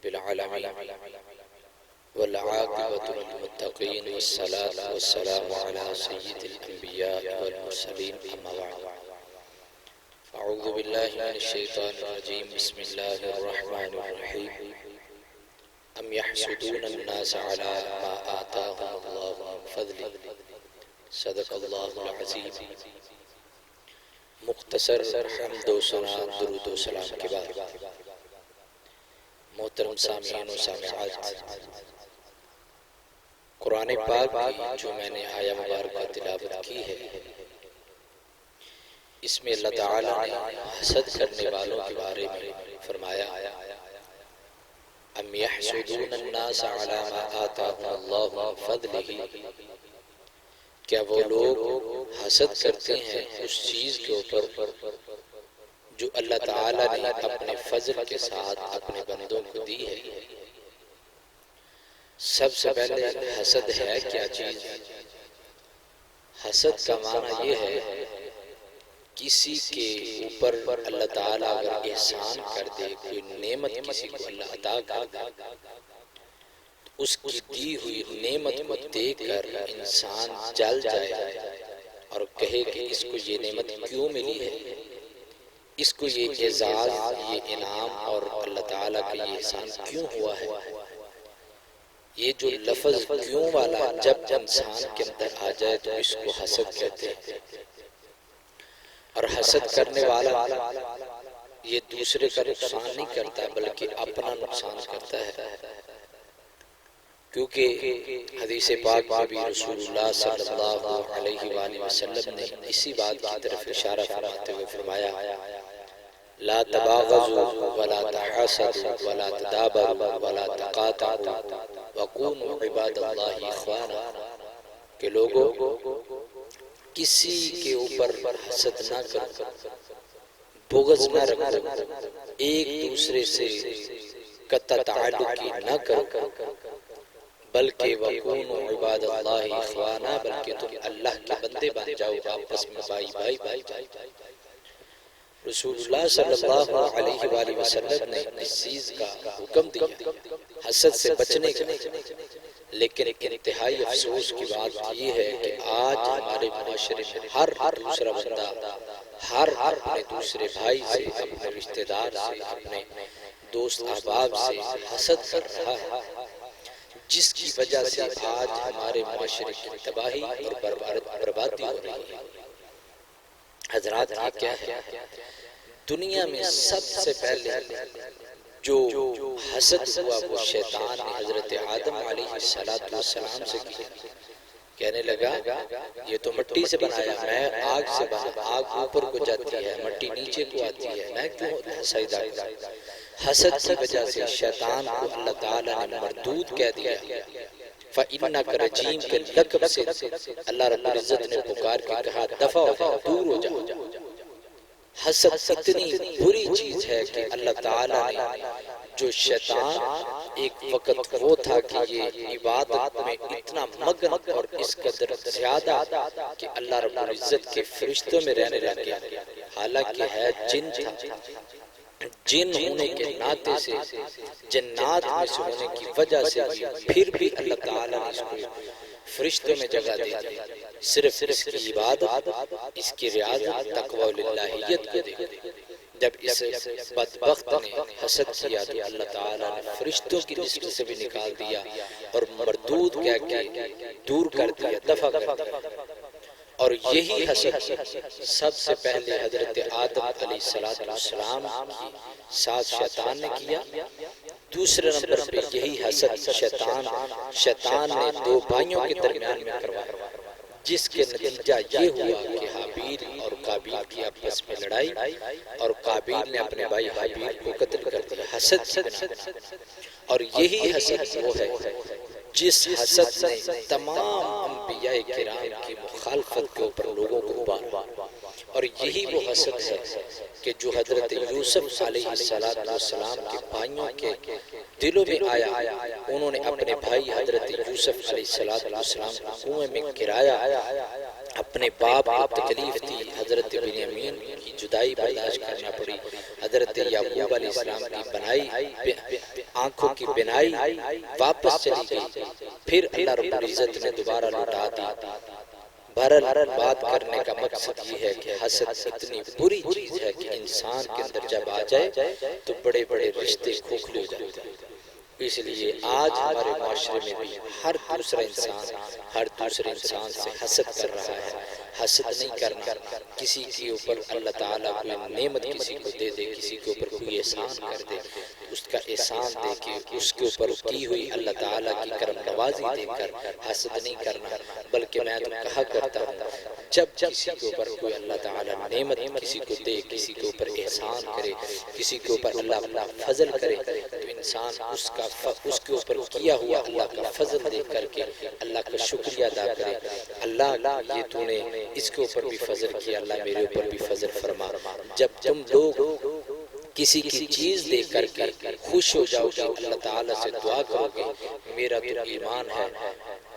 رب العالمين والعاقبة للمتقين والصلاة والسلام على سيد الأنبياء والمرسلين أما بعد أعوذ بالله من الشيطان الرجيم بسم الله الرحمن الرحيم أم يحسدون الناس على ما آتاهم الله من فضله صدق الله العظيم۔ مختصر حمد و ثنا درود و سلام کے بعد محترم سامعین و سامعات، قرآن پاک کی جو میں نے آیہ مبارکہ تلاوت کی ہے، اس میں اللہ تعالیٰ نے حسد کرنے والوں کے بارے میں فرمایا ام یحسدون الناس علی ما آتاهم اللہ من فضلہ، کیا وہ لوگ حسد کرتے ہیں اس چیز کے اوپر جو اللہ تعالیٰ نے اپنے فضل کے ساتھ اپنے بندوں کو دی ہے۔ سب سے پہلے حسد ہے کیا چیز؟ حسد کا معنی یہ ہے کسی کے اوپر اللہ تعالیٰ اگر احسان کر دے، کوئی نعمت کسی کو اللہ عطا کر دے، اس کی دی ہوئی نعمت کو دیکھ کر انسان جل جائے اور کہے کہ اس کو یہ نعمت کیوں ملی ہے، اس کو یہ اعزاز، یہ انعام اور اللہ تعالیٰ کا یہ احسان کیوں ہوا ہے۔ یہ جو لفظ کیوں والا جب انسان کے اندر آ جائے تو اس کو حسد کہتے ہیں۔ اور حسد کرنے والا یہ دوسرے کا نقصان نہیں کرتا بلکہ اپنا نقصان کرتا ہے، کیونکہ حدیث پاک میں بھی رسول اللہ صلی اللہ علیہ وآلہ وسلم نے اسی بات کی طرف اشارہ فرماتے ہوئے فرمایا لا تباغضوا ولا تحاسدوا ولا تدابروا ولا تقاطعوا وكونوا عباد اللہ اخوانا، کہ لوگوں کسی کے اوپر حسد نہ کرو، بغض نہ رکھو، ایک دوسرے سے قطع تعلقی نہ کرو، بلکہ وَكُونُوا عِبَادَ اللَّهِ اخوانا، بلکہ تم اللہ کے بندے بن جاؤ، آپس میں بھائی بھائی بن جاؤ۔ رسول اللہ صلی اللہ علیہ وآلہ وسلم نے اس چیز کا حکم دیا حسد سے بچنے کا، لیکن انتہائی افسوس کی بات یہ ہے کہ آج ہمارے معاشرے میں ہر دوسرا بندہ ہر اپنے دوسرے بھائی سے، اپنے رشتہ دار سے، اپنے دوست احباب سے حسد کر رہا ہے، جس کی وجہ سے آج ہمارے معاشرے کی تباہی اور بربادی ہو رہی ہے۔ حضرات یہ کیا ہے؟ دنیا میں سب سے پہلے جو حسد ہوا وہ شیطان نے حضرت آدم علیہ السلام سے کیا۔ کہنے لگا یہ تو مٹی سے بنایا، میں آگ سے بنا، آگ اوپر کو جاتی ہے، مٹی نیچے کو آتی ہے، میں کیوں سجدہ کروں؟ حسد کی وجہ سے شیطان کو اللہ تعالیٰ نے مردود کہہ دیا۔ فَإِنَّكَ رَجِيمٌ کے لقب سے اللہ رب العزت نے پکار کے کہا دفع ہو جا، دور ہو جا۔ حسد اتنی بری چیز ہے کہ اللہ تعالیٰ نے جو شیطان ایک وقت وہ تھا کہ یہ عبادت میں اتنا مگن اور اس قدر زیادہ کہ اللہ رب العزت کے فرشتوں میں رہنے لگ گیا، حالانکہ ہے جن تھا، جن ہونے کے ناطے سے، جنات میں سے ہونے کی وجہ سے پھر بھی اللہ تعالیٰ نے اس کو فرشتوں میں جگہ دی، صرف اس کی عبادت، اس کی ریاضت، تقوی و للہیت کو دے۔ جب اس بدبخت نے حسد کیا تو اللہ تعالیٰ نے فرشتوں کی لسٹ سے بھی نکال دیا اور مردود کہہ کے دور کر دیا، دفع کر دیا۔ اور یہی حسد سب سے پہلے حضرت آدم علیہ السلام کی ساتھ شیطان نے کیا۔ دوسرے نمبر پہ یہی حسد شیطان نے دو بھائیوں کے درمیان میں کروایا، جس کے نتیجہ یہ ہوا کہ حابیل اور قابیل کی آپس میں لڑائی، اور قابیل نے اپنے بھائی حابیل کو قتل کر دیا حسد سے بنا۔ اور یہی حسد وہ ہے جس حسد نے تمام انبیاء کرام کی مخالفت کے اوپر لوگوں کو ابھارا، اور یہی وہ حسد ہے کہ جو حضرت یوسف علیہ السلام کے بھائیوں کے دلوں میں آیا۔ انہوں نے اپنے بھائی حضرت یوسف علیہ السلام کو کنویں میں گرایا، اپنے باپ کو تکلیف دی، حضرت بنیامین کی جدائی برداشت کرنا پڑی، حضرت یعقوب علیہ السلام کی بنائی آنکھوں کی بنائی واپس چلی گئی، پھر اللہ رب العزت نے دوبارہ لوٹا دی۔ بہرحال بات کرنے کا مقصد یہ ہے کہ حسد اتنی بری چیز ہے کہ انسان کے اندر جب آ جائے تو بڑے بڑے رشتے کھوکھلے ہو جاتے ہیں۔ اس لیے آج ہمارے معاشرے میں بھی ہر دوسرے انسان سے حسد کر رہا ہے۔ حسد نہیں کرنا، کسی کے اوپر اللہ تعالیٰ کوئی نعمت کسی کو دے دے، کسی کے اوپر کوئی احسان کر دے، اس کا احسان دے کے اس کے اوپر کی ہوئی اللہ تعالیٰ کی کرم نوازی دے کر حسد نہیں کرنا، بلکہ میں تو کہا کرتا ہوں جب کسی کے اوپر کوئی اللہ تعالیٰ نعمت کسی کو دے، کسی کے اوپر احسان کرے، کسی کے اوپر اللہ اپنا فضل کرے، تو انسان اس کے اوپر کیا ہوا اللہ کا فضل دیکھ کر کے اللہ کا شکریہ ادا کرے، اللہ یہ تو نے اس کے اوپر بھی فضل کیا، اللہ میرے اوپر بھی فضل فرما۔ جب تم لوگ کسی کی چیز دیکھ کر کے خوش ہو جاؤ گے، اللہ تعالیٰ سے دعا کرو گے میرا تو ایمان ہے،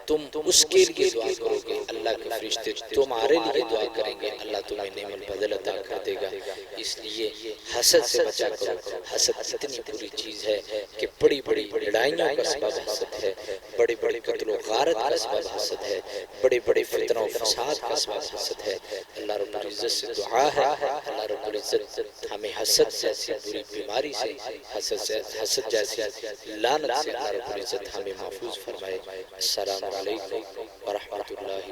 تم اس کے لیے دعا کرو گے، اللہ کے فرشتے تمہارے لیے دعا کریں گے، اللہ تمہیں نعم البدل عطا کر دے گا۔ اس لیے حسد سے بچا کرو۔ حسد اتنی بری چیز ہے کہ بڑی بڑی لڑائیوں کا سبب حسد ہے، بڑے بڑے قتل و غارت کا سبب حسد ہے، بڑے بڑے فتنہ و فساد کا سبب حسد ہے۔ اللہ رب العزت سے دعا ہے اللہ رب العزت ہمیں حسد جیسی بری بیماری سے، حسد جیسی لعنت سے اللہ رب العزت ہمیں محفوظ فرمائے۔ السلام علیکم ورحمۃ اللہ